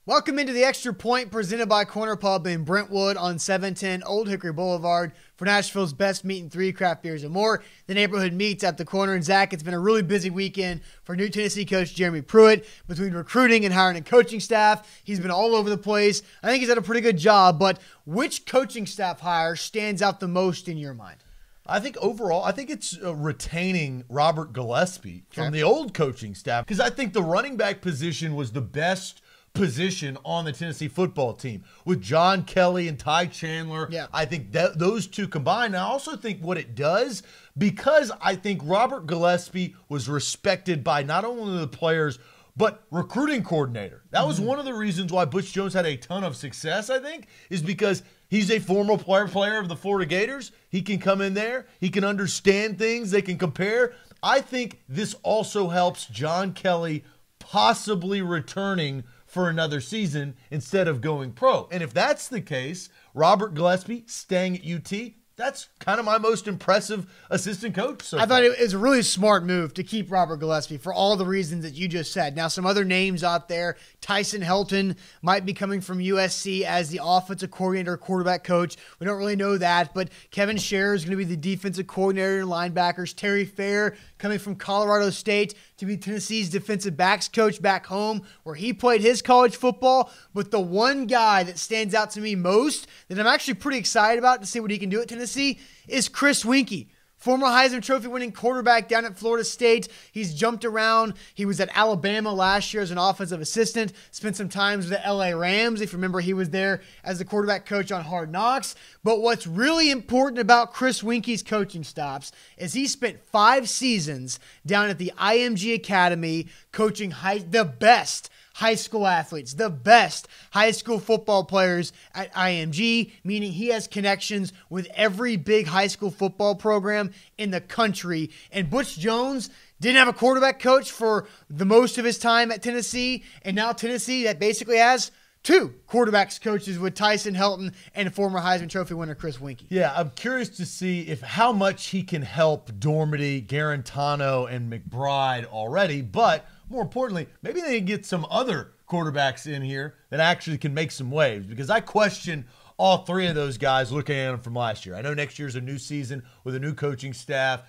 Welcome into the Extra Point presented by Corner Pub in Brentwood on 710 Old Hickory Boulevard for Nashville's best meat and three craft beers and more. The neighborhood meets at the corner. And Zach, it's been a really busy weekend for new Tennessee coach Jeremy Pruitt between recruiting and hiring a coaching staff. He's been all over the place. I think he's done a pretty good job, but which coaching staff hire stands out the most in your mind? I think overall, it's retaining Robert Gillespie from the old coaching staff, because I think the running back position was the best position on the Tennessee football team with John Kelly and Ty Chandler. I think that those two combined. I also think what it does, because I think Robert Gillespie was respected by not only the players but recruiting coordinator. That was one of the reasons why Butch Jones had a ton of success, I think, is because he's a former player of the Florida Gators. He can come in there. He can understand things. They can compare. I think this also helps John Kelly possibly returning for another season instead of going pro. And if that's the case, Robert Gillespie staying at UT, that's kind of my most impressive assistant coach so far. I thought it was a really smart move to keep Robert Gillespie for all the reasons that you just said. Now, some other names out there. Tyson Helton might be coming from USC as the offensive coordinator, quarterback coach. We don't really know that, but Kevin Scherer is going to be the defensive coordinator and linebackers. Terry Fair coming from Colorado State to be Tennessee's defensive backs coach back home where he played his college football. But the one guy that stands out to me most that I'm actually pretty excited about to see what he can do at Tennessee is Chris Winkie. Former Heisman Trophy winning quarterback down at Florida State. He's jumped around. He was at Alabama last year as an offensive assistant. Spent some time with the LA Rams. If you remember, he was there as the quarterback coach on Hard Knocks. But what's really important about Chris Winkie's coaching stops is he spent 5 seasons down at the IMG Academy coaching the best high school athletes, the best high school football players at IMG, meaning he has connections with every big high school football program in the country. And Butch Jones didn't have a quarterback coach for the most of his time at Tennessee, and now Tennessee that basically has 2 quarterbacks coaches with Tyson Helton and former Heisman Trophy winner Chris Winkie. Yeah, I'm curious to see how much he can help Dormady, Garantano, and McBride already, but more importantly, maybe they can get some other quarterbacks in here that actually can make some waves, because I question all 3 of those guys looking at them from last year. I know next year's a new season with a new coaching staff,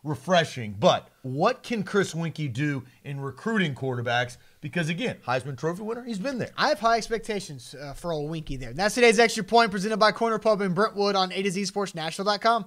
refreshing. But what can Chris Winkie do in recruiting quarterbacks? Because, again, Heisman Trophy winner, he's been there. I have high expectations for old Winkie there. And that's today's Extra Point presented by Corner Pub in Brentwood on A to Z Sports Nashville.com.